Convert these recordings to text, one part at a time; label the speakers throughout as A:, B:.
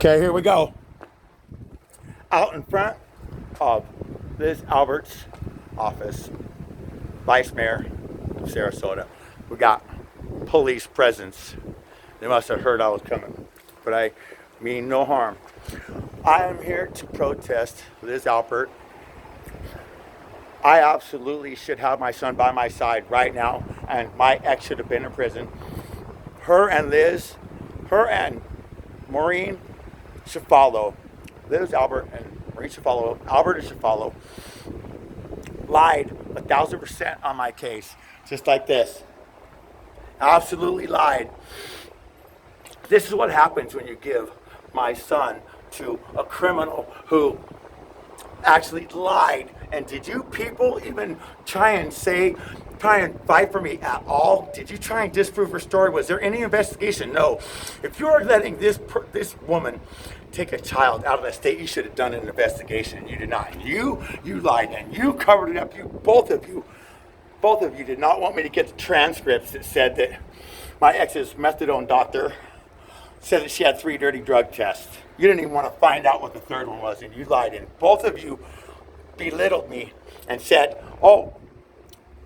A: Okay, here we go. Out in front of Liz Albert's office, Vice Mayor of Sarasota, we got police presence. They must have heard I was coming, but I mean no harm. I am here to protest Liz Alpert. I absolutely should have my son by my side right now, and my ex should have been in prison. Her and Maurreen chiofalo, Liz Albert and Maurreen chiofalo, Albert and chiofalo, lied 1,000% on my case, just like this. Absolutely lied. This is what happens when you give my son to a criminal who actually lied. And did you people even try and fight for me at all? Did you try and disprove her story? Was there any investigation? No. If you're letting this woman take a child out of the state, you should have done an investigation. You did not. You lied and you covered it up. Both of you did not want me to get the transcripts that said that my ex's methadone doctor said that she had 3 dirty drug tests. You didn't even want to find out what the third one was, and you lied. And both of you belittled me and said, "Oh,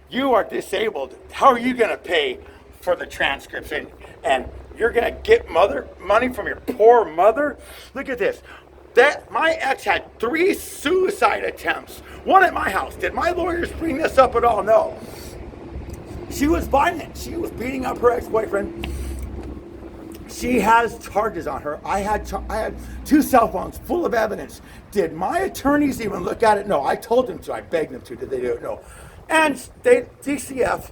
A: you are disabled. How are you going to pay for the transcripts? And you're going to get money from your poor mother?" Look at this. My ex had 3 suicide attempts. One at my house. Did my lawyers bring this up at all? No. She was violent. She was beating up her ex-boyfriend. She has charges on her. I had 2 cell phones full of evidence. Did my attorneys even look at it? No. I told them to. I begged them to. Did they do it? No. And DCF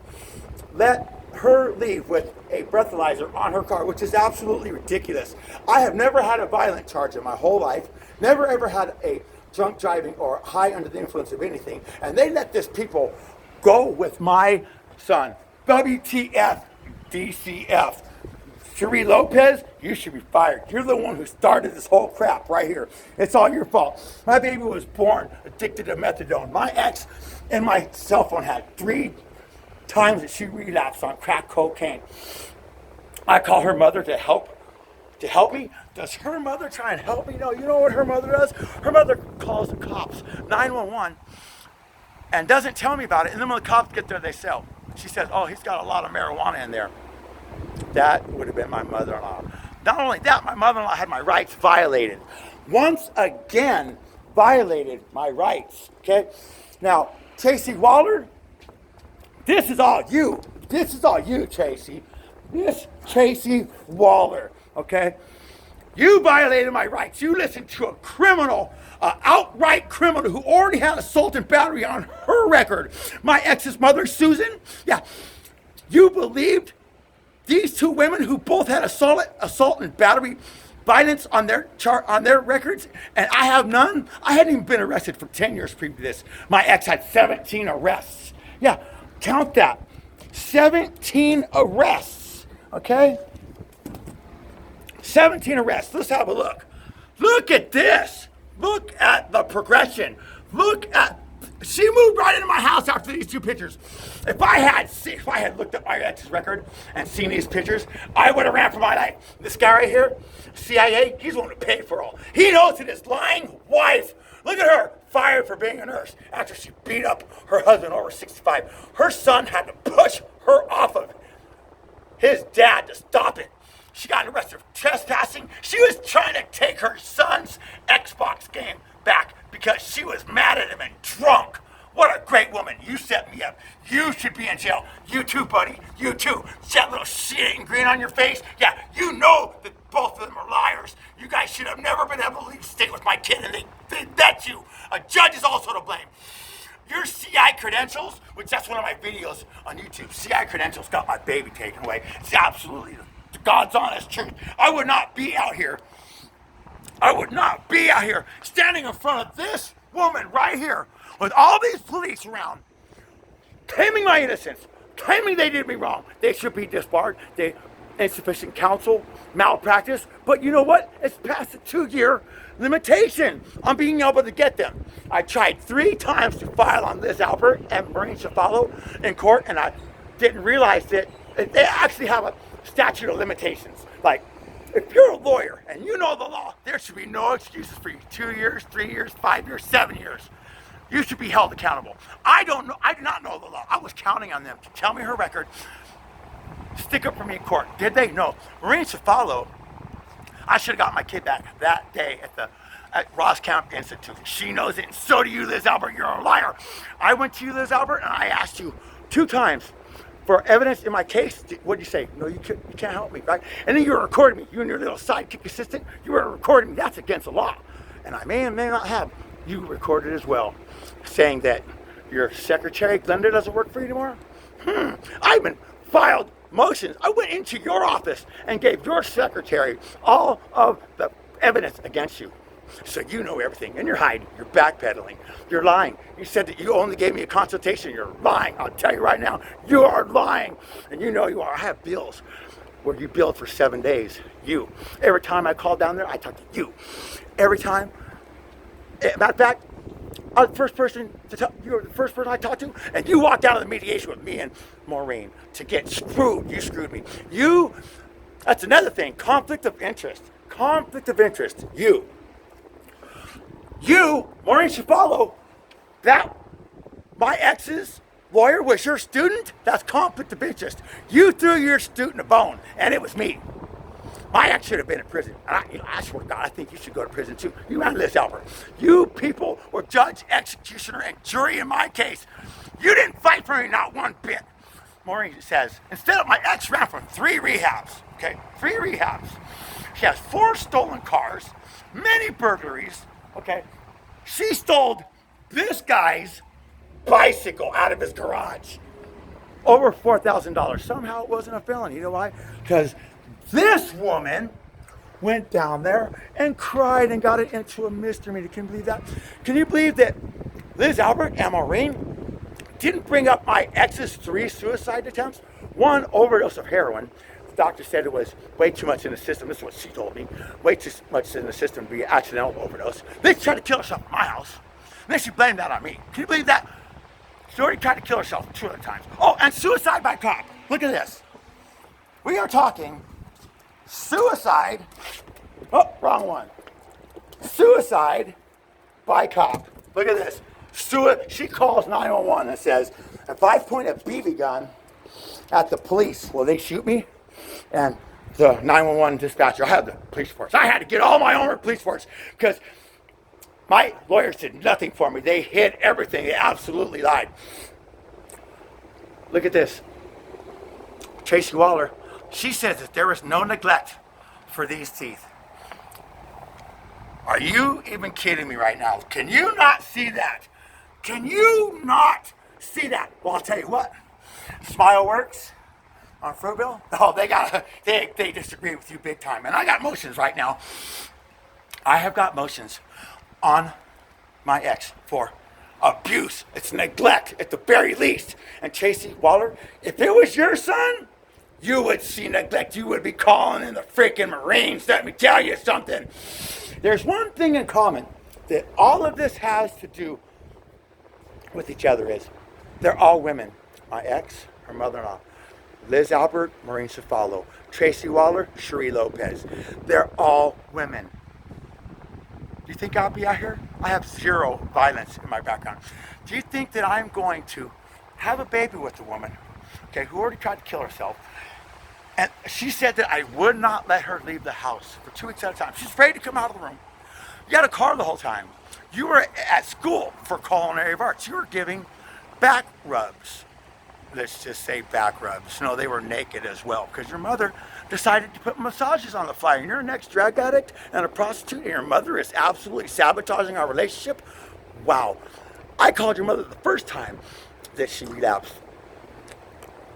A: let her leave with a breathalyzer on her car, which is absolutely ridiculous. I have never had a violent charge in my whole life. Never ever had a drunk driving or high under the influence of anything. And they let this people go with my son. WTF, DCF. Cherie Lopez, you should be fired. You're the one who started this whole crap right here. It's all your fault. My baby was born addicted to methadone. My ex and my cell phone had 3 times that she relapsed on crack cocaine. I call her mother to help me. Does her mother try and help me? No. You know what her mother does? Her mother calls the cops, 911, and doesn't tell me about it. And then when the cops get there, they say, she says, "Oh, he's got a lot of marijuana in there." That would have been my mother-in-law. Not only that, my mother-in-law had my rights violated. Once again, violated my rights, okay? Now, Tracy Waller, this is all you. This is all you, Tracy. This Tracy Waller, okay? You violated my rights. You listened to a criminal, outright criminal who already had assault and battery on her record. My ex's mother, Susan, yeah, you believed these 2 women who both had assault and battery violence on their records, and I have none. I hadn't even been arrested for 10 years previous to this. My ex had 17 arrests. Yeah, count that. 17 arrests, okay? 17 arrests. Let's have a look. Look at this. Look at the progression. She moved right into my house after these 2 pictures. If I had looked at my ex's record and seen these pictures, I would have ran for my life. This guy right here, CIA, he's the one to pay for all. He knows it. His lying wife, look at her, fired for being a nurse after she beat up her husband over 65. Her son had to push her off of his dad to stop it. She got arrested for trespassing. She was trying to take her son's Xbox game back because she was mad at him and drunk. What a great woman. You set me up. You should be in jail. You too, buddy. You too. That little shit-eating grin on your face. Yeah, you know that both of them are liars. You guys should have never been able to leave the state with my kid, and they let you. A judge is also to blame. Your CI credentials, which that's one of my videos on YouTube, CI credentials got my baby taken away. It's absolutely the God's honest truth. I would not be out here standing in front of this woman right here with all these police around, claiming my innocence, claiming they did me wrong. They should be disbarred. Insufficient counsel, malpractice. But you know what? It's past the 2-year limitation on being able to get them. I tried 3 times to file on Liz Albert and Maurreen chiofalo in court, and I didn't realize that they actually have a statute of limitations. Like, If you're a lawyer and you know the law, there should be no excuses for you. 2 years, 3 years, 5 years, 7 years. You should be held accountable. I don't know. I do not know the law. I was counting on them to tell me her record, stick up for me in court. Did they? No. Maurreen Chiofalo, I should have got my kid back that day at Ross Camp Institute. She knows it, and so do you, Liz Albert. You're a liar. I went to you, Liz Albert, and I asked you 2 times for evidence in my case. What did you say? No, you can't help me, right? And then you were recording me. You and your little sidekick assistant, you were recording me. That's against the law. And I may not have. You recorded as well, saying that your secretary, Glenda, doesn't work for you anymore. I even filed motions. I went into your office and gave your secretary all of the evidence against you. So you know everything, and you're hiding, you're backpedaling, you're lying. You said that you only gave me a consultation. You're lying. I'll tell you right now, you are lying, and you know you are. I have bills where you billed for 7 days. You. Every time I called down there, I talked to you. Every time. Matter of fact, I was the first person to tell you were the first person I talked to, and you walked out of the mediation with me and Maureen to get screwed. You screwed me. You. That's another thing. Conflict of interest. Conflict of interest. You, Maurreen Chiofalo, that my ex's lawyer was your student? That's conflict of interest. You threw your student a bone, and it was me. My ex should have been in prison. And I swear to God, I think you should go to prison too. You and Liz Albert. You people were judge, executioner, and jury in my case. You didn't fight for me, not one bit. Maureen says, instead of my ex ran from 3 rehabs, okay? 3 rehabs. She has 4 stolen cars, many burglaries, okay? She stole this guy's bicycle out of his garage. Over $4,000. Somehow it wasn't a felony. You know why? Because this woman went down there and cried and got it into a misdemeanor. Can you believe that? Can you believe that Liz Albert and Maureen didn't bring up my ex's 3 suicide attempts? 1 overdose of heroin. The doctor said it was way too much in the system. This is what she told me. Way too much in the system to be an accidental overdose. Then she tried to kill herself at my house. And then she blamed that on me. Can you believe that? She already tried to kill herself 2 other times. Oh, and suicide by cop. Look at this. We are talking suicide. Oh, wrong one. Suicide by cop. Look at this. She calls 911 and says, if I point a BB gun at the police, will they shoot me? And the 911 dispatcher, I have the police force. I had to get all my own police force because my lawyers did nothing for me. They hid everything. They absolutely lied. Look at this. Tracy Waller, she says that there is no neglect for these teeth. Are you even kidding me right now? Can you not see that? Can you not see that? Well, I'll tell you what. Smile Works on Fruitville. Oh, they disagree with you big time. And I got motions right now. I have got motions on my ex for abuse. It's neglect at the very least. And Tracy Waller, if it was your son, you would see neglect. You would be calling in the freaking Marines. Let me tell you something. There's one thing in common that all of this has to do with each other is they're all women. My ex, her mother-in-law, Liz Albert, Maurreen Chiofalo, Tracy Waller, Cherie Lopez. They're all women. Do you think I'll be out here? I have 0 violence in my background. Do you think that I'm going to have a baby with a woman, okay, who already tried to kill herself? And she said that I would not let her leave the house for 2 weeks at a time. She's afraid to come out of the room. You had a car the whole time. You were at school for culinary arts. You were giving back rubs. Let's just say back rubs. No, they were naked as well because your mother decided to put massages on the flyer. And you're an ex-drug addict and a prostitute, and your mother is absolutely sabotaging our relationship. Wow. I called your mother the first time that she relapsed.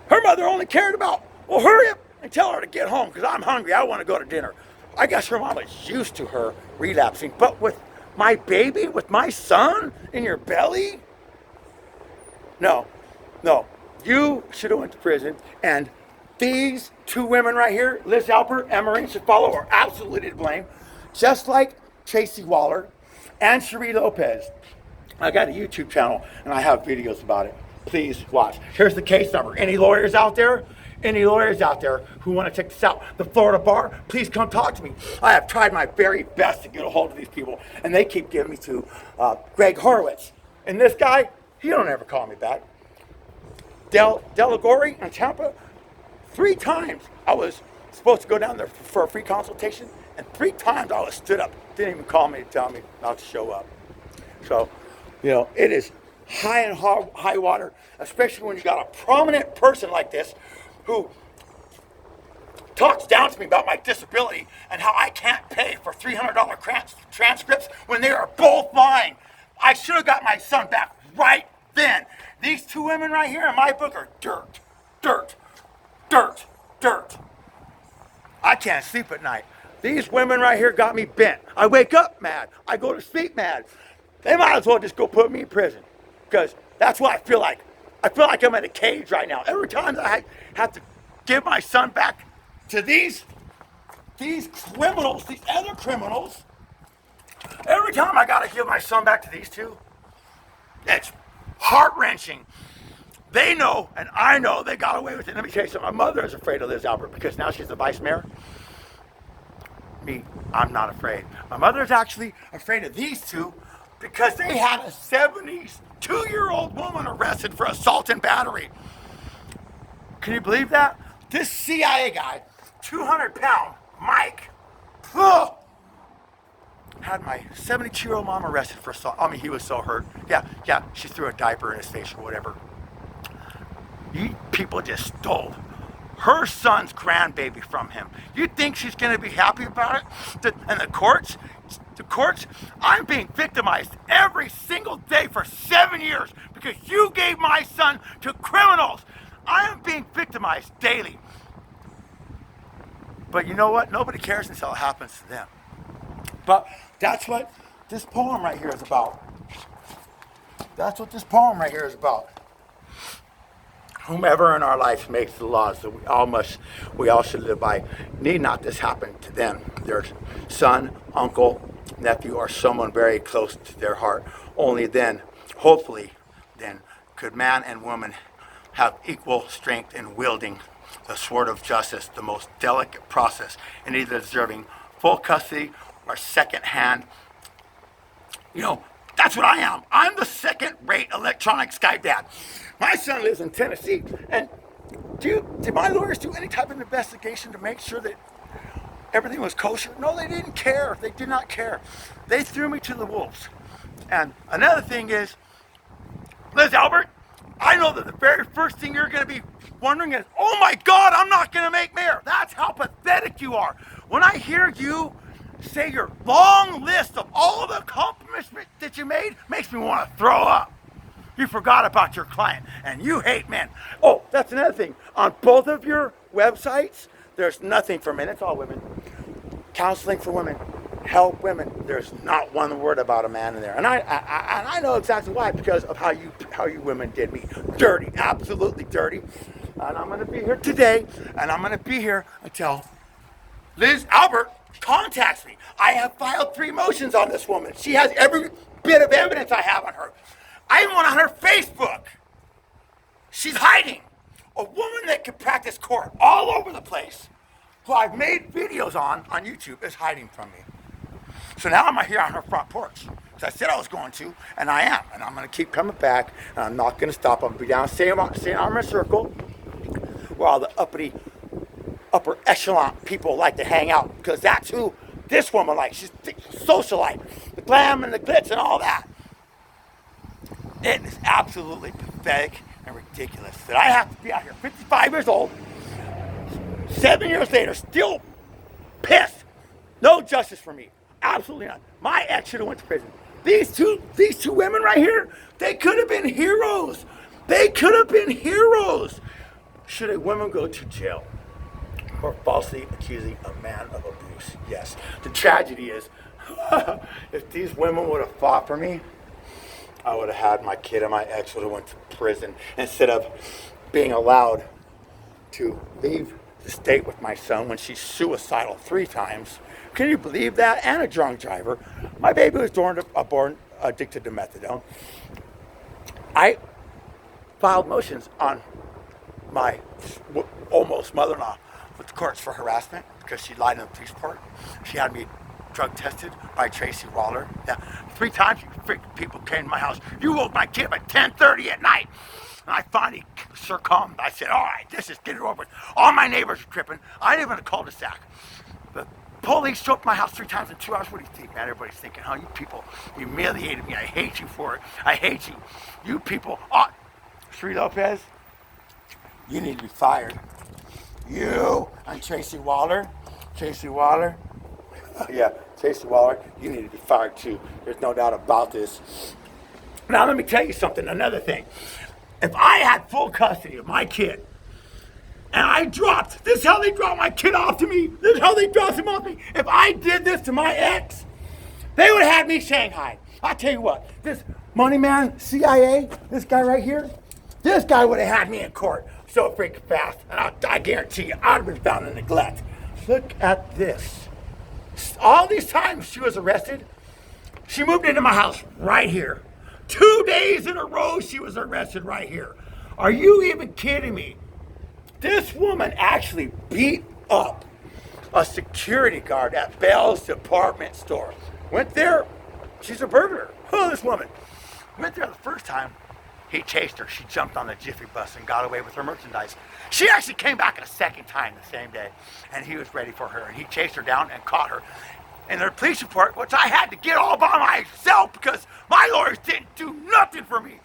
A: Her mother only cared about, well, hurry up and tell her to get home because I'm hungry. I want to go to dinner. I guess her mom is used to her relapsing. But with my baby, with my son in your belly? No. You should have went to prison. And these 2 women right here, Liz Albert and Maurreen Chiofalo, are absolutely to blame. Just like Tracy Waller and Cherie Lopez. I got a YouTube channel and I have videos about it. Please watch. Here's the case number. Any lawyers out there? Any lawyers out there who want to check this out, the Florida bar, please come talk to me. I have tried my very best to get a hold of these people, and they keep giving me to Greg Horowitz. And this guy, he don't ever call me back. Delagore in Tampa, 3 times I was supposed to go down there for a free consultation, and 3 times I was stood up. Didn't even call me to tell me not to show up. So, it is high and high water, especially when you got a prominent person like this who talks down to me about my disability and how I can't pay for $300 transcripts when they are both lying. I should have got my son back right then. These 2 women right here in my book are dirt, dirt, dirt, dirt. I can't sleep at night. These women right here got me bent. I wake up mad. I go to sleep mad. They might as well just go put me in prison, because that's what I feel like. I feel like I'm in a cage right now. Every time I have to give my son back to these criminals, these other criminals, every time I gotta give my son back to these 2, it's heart-wrenching. They know, and I know, they got away with it. Let me tell you something. My mother is afraid of Liz Albert because now she's the vice mayor. Me, I'm not afraid. My mother is actually afraid of these 2 because they had a 72-year-old woman arrested for assault and battery. Can you believe that? This CIA guy, 200-pound Mike, had my 72-year-old mom arrested for assault. I mean, he was so hurt. Yeah, she threw a diaper in his face or whatever. You people just stole her son's grandbaby from him. You think she's going to be happy about it? And the courts, I'm being victimized every single day for 7 years because you gave my son to criminals. I am being victimized daily. But you know what? Nobody cares until it happens to them. But that's what this poem right here is about. That's what this poem right here is about. Whomever in our life makes the laws that we all should live by, need not this happen to them, their son, uncle, nephew, or someone very close to their heart. Only then, hopefully, then, could man and woman have equal strength in wielding the sword of justice, the most delicate process in either deserving full custody or second hand. That's what I am. I'm the second-rate electronic sky dad. My son lives in Tennessee, and did my lawyers do any type of investigation to make sure that everything was kosher? No, they didn't care. They did not care. They threw me to the wolves. And another thing is, Liz Albert, I know that the very first thing you're going to be wondering is, oh my God, I'm not going to make mayor. That's how pathetic you are. When I hear you say your long list of all the accomplishments that you made, makes me want to throw up. You forgot about your client, and you hate men. Oh, that's another thing. On both of your websites, there's nothing for men. It's all women. Counseling for women. Help women. There's not one word about a man in there. And I know exactly why, because of how you women did me. Dirty. Absolutely dirty. And I'm going to be here today, and I'm going to be here until Liz Albert contacts me. I have filed 3 motions on this woman. She has every bit of evidence I have on her. I even went on her Facebook. She's hiding. A woman that can practice court all over the place, who I've made videos on YouTube, is hiding from me. So now I'm here on her front porch. Because I said I was going to, and I am. And I'm going to keep coming back, and I'm not going to stop. I'm going to be down St. Armor Circle, where all the upper echelon people like to hang out, because that's who this woman likes. She's a socialite. The glam and the glitz and all that. It is absolutely pathetic and ridiculous that I have to be out here 55 years old, 7 years later, still pissed. No justice for me. Absolutely not. My ex should have went to prison. These two women right here, they could have been heroes. They could have been heroes. Should a woman go to jail for falsely accusing a man of abuse? Yes. The tragedy is, if these women would have fought for me, I would have had my kid, and my ex would have went to prison instead of being allowed to leave the state with my son when she's suicidal 3 times. Can you believe that? And a drunk driver. My baby was born addicted to methadone. I filed motions on my almost mother-in-law with the courts for harassment because she lied in the police report. She had me drug tested by Tracy Waller. Yeah, 3 times people came to my house. You woke my kid at 10:30 at night. And I finally succumbed. I said, all right, this is get it over with. All my neighbors are tripping. I live in a cul-de-sac. The police showed up at my house 3 times in 2 hours. What do you think, man? Everybody's thinking, you people humiliated me. I hate you for it. I hate you. You people. Sri Lopez, you need to be fired. You and Tracy Waller. Yeah, Tracy Waller, you need to be fired too. There's no doubt about this. Now let me tell you something, another thing. If I had full custody of my kid, and this is how they dropped my kid off to me. This is how they dropped him off to me. If I did this to my ex, they would have had me shanghaied. I tell you what, this money man, CIA, this guy right here, this guy would have had me in court so freaking fast. And I guarantee you, I'd have been found in neglect. Look at this. All these times she was arrested, she moved into my house right here. 2 days in a row she was arrested right here. Are you even kidding me? This woman actually beat up a security guard at Bell's department store. Went there, she's a burglar. Oh, this woman. Went there the first time, he chased her. She jumped on the Jiffy bus and got away with her merchandise. She actually came back a second time the same day, and he was ready for her, and he chased her down and caught her. In their police report, which I had to get all by myself because my lawyers didn't do nothing for me,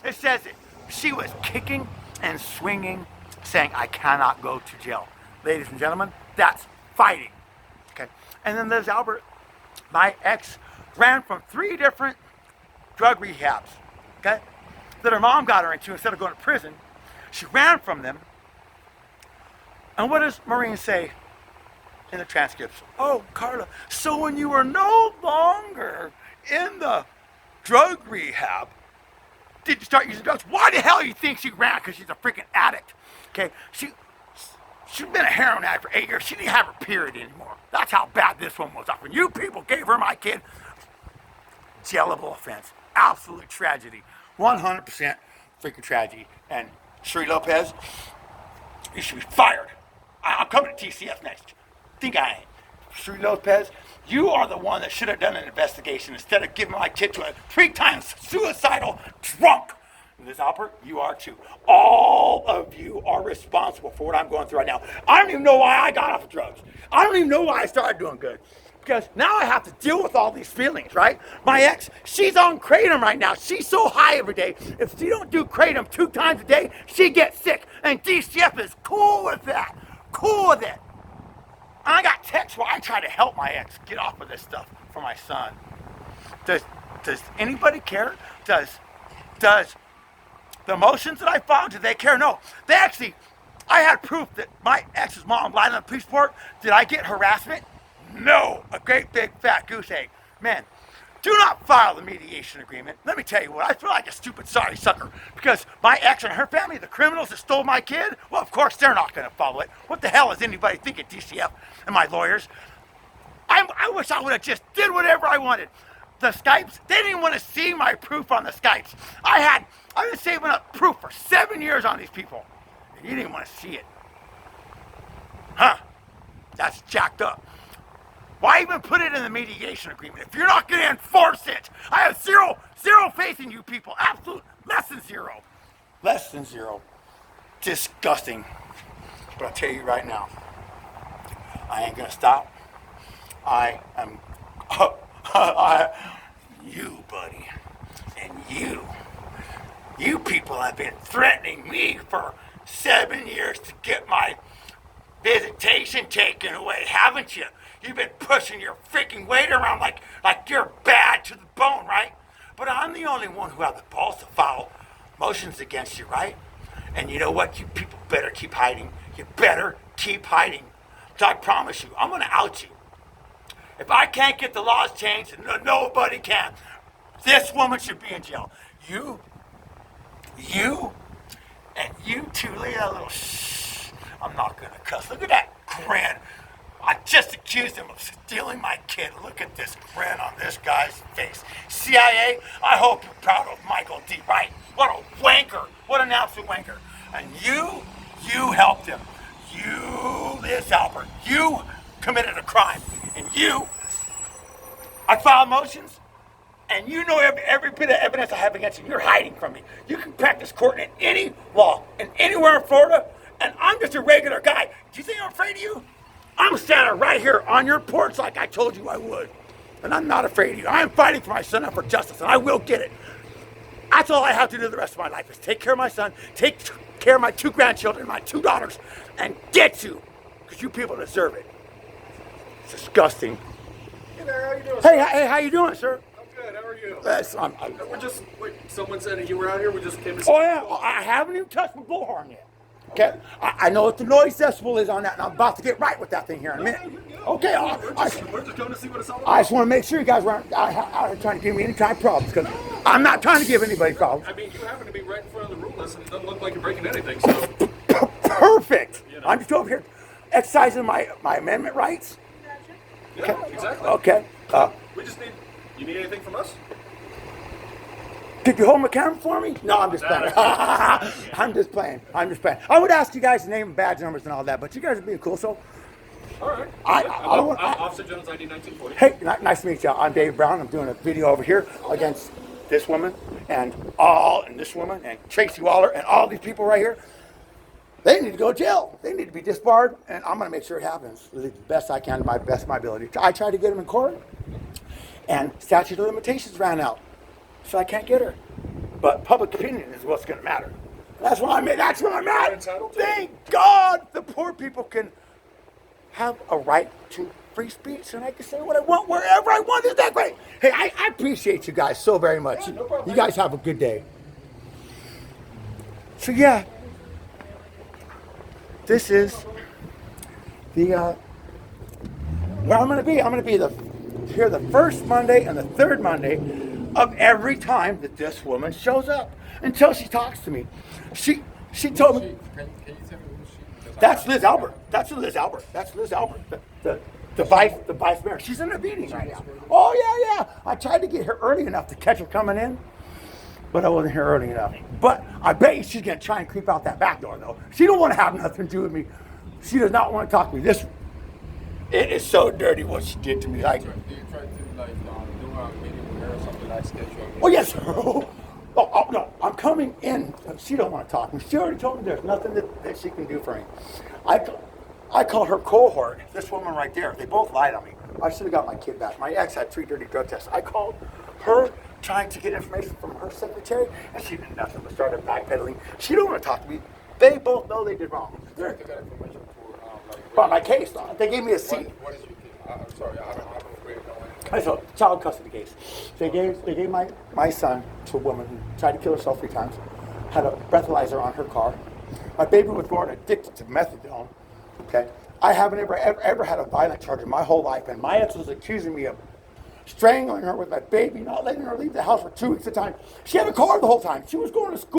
A: it says that she was kicking and swinging, saying, I cannot go to jail. Ladies and gentlemen, that's fighting. Okay. And then there's Albert. My ex ran from 3 different drug rehabs, okay, that her mom got her into instead of going to prison. She ran from them. And what does Maurreen say in the transcripts? Oh, Carla, so when you were no longer in the drug rehab, did you start using drugs? Why the hell do you think she ran? Because she's a freaking addict. Okay, she'd been a heroin addict for 8 years. She didn't have her period anymore. That's how bad this one was. When you people gave her my kid, jailable offense. Absolute tragedy. 100% freaking tragedy. And Sri Lopez, you should be fired. I'm coming to TCF next. Think I ain't. Sri Lopez, you are the one that should have done an investigation instead of giving my kid to a 3 times suicidal drunk. Ms. Alpert, you are too. All of you are responsible for what I'm going through right now. I don't even know why I got off of drugs. I don't even know why I started doing good. Because now I have to deal with all these feelings, right? My ex, she's on kratom right now. She's so high every day. If she don't do kratom 2 times a day, she gets sick. And DCF is cool with that. Cool with it. I got texts where I try to help my ex get off of this stuff for my son. Does anybody care? Does the emotions that I found, do they care? No. They actually, I had proof that my ex's mom lied on the police report. Did I get harassment? No. A great big fat goose egg. Man, do not file the mediation agreement. Let me tell you what, I feel like a stupid sorry sucker because my ex and her family, the criminals that stole my kid, well, of course they're not going to follow it. What the hell is anybody thinking, DCF and my lawyers? I wish I would have just did whatever I wanted. The Skypes, they didn't want to see my proof on the Skypes. I've been saving up proof for 7 years on these people. And you didn't want to see it. Huh? That's jacked up. Why even put it in the mediation agreement if you're not going to enforce it? I have zero faith in you people. Absolute less than zero. Less than zero. Disgusting. But I'll tell you right now, I ain't going to stop. I am... you, buddy, and you people have been threatening me for 7 years to get my visitation taken away, haven't you? You've been pushing your freaking weight around like you're bad to the bone, right? But I'm the only one who have the balls to file motions against you, right? And you know what? You people better keep hiding. You better keep hiding. So I promise you, I'm going to out you. If I can't get the laws changed, and nobody can, this woman should be in jail. You, and you too, look at that little shh. I'm not gonna cuss. Look at that grin. I just accused him of stealing my kid. Look at this grin on this guy's face. CIA, I hope you're proud of Michael D. Wright. What a wanker. What an absolute wanker. And You helped him. You, Liz Albert, you committed a crime. And I filed motions, and you know every bit of evidence I have against you. You're hiding from me. You can practice court in any law, and anywhere in Florida, and I'm just a regular guy. Do you think I'm afraid of you? I'm standing right here on your porch like I told you I would. And I'm not afraid of you. I am fighting for my son and for justice, and I will get it. That's all I have to do the rest of my life is take care of my son, take care of my 2 grandchildren, my 2 daughters, and get you. Because you people deserve it. It's disgusting.
B: Hey there, how you doing?
A: Hey, how you doing, sir?
B: I'm good, how are you?
A: We're
B: just, someone said you were out here, we just came to see.
A: Oh yeah, I haven't even touched my bullhorn yet. Okay, I know what the noise decibel is on that, and I'm about to get right with that thing here in a minute. Okay,
B: We're just going to see what it's all about.
A: I just want to make sure you guys weren't out here trying to give me any kind of problems, because I'm not trying to give anybody problems.
B: I mean, you happen to be right in front of the rule list, and it doesn't look like you're breaking anything, so.
A: Perfect.
B: You know.
A: I'm just over here exercising my amendment rights.
B: Yeah, exactly.
A: Okay.
B: We just need, you need anything from us?
A: Could you hold my camera for me? No, I'm just playing. I'm just playing. I would ask you guys to name badge numbers and all that, but you guys are being cool, so.
B: All right.
A: I'm
B: Officer Jones, ID 1940.
A: Hey, nice to meet you. I'm Dave Brown. I'm doing a video over here against this woman and this woman and Tracy Waller and all these people right here. They need to go to jail. They need to be disbarred, and I'm going to make sure it happens the best I can, to my best of my ability. I tried to get them in court, and statute of limitations ran out, so I can't get her. But public opinion is what's going to matter. That's what I'm at. Thank God the poor people can have a right to free speech, and I can say what I want wherever I want. Isn't that great? Hey, I appreciate you guys so very much.
B: Yeah, no problem.
A: You guys have a good day. So yeah, this is the where I'm going to be. I'm going to be here the first Monday and the third Monday of every time that this woman shows up until she talks to me. She told me.
C: Can you tell me who she?
A: That's Liz Albert. That's Liz Albert. The vice mayor. She's in a meeting right now. Oh yeah. I tried to get her early enough to catch her coming in, but I wasn't here early enough. But I bet you she's gonna try and creep out that back door though. She don't want to have nothing to do with me. She does not want to talk to me. It is so dirty what she did to me. Like,
C: Do you try to do a meeting with her or something like schedule?
A: oh yes. Oh no, I'm coming in. She don't want to talk to me. She already told me there's nothing that she can do for me. I called her cohort, this woman right there. They both lied on me. I should have got my kid back. My ex had 3 dirty drug tests. I called her trying to get information from her secretary, and she did nothing but started backpedaling. She don't want to talk to me. They both know they did wrong.
C: You have to get information for
A: About my case, they gave me a seat.
C: What is your case? I'm sorry, I don't really know anything.
A: It's a child custody case. They gave my son to a woman who tried to kill herself 3 times, had a breathalyzer on her car. My baby was born addicted to methadone. Okay, I haven't ever had a violent charge in my whole life, and my ex was accusing me of strangling her with my baby, not letting her leave the house for 2 weeks at a time. She had a car the whole time. She was going to school.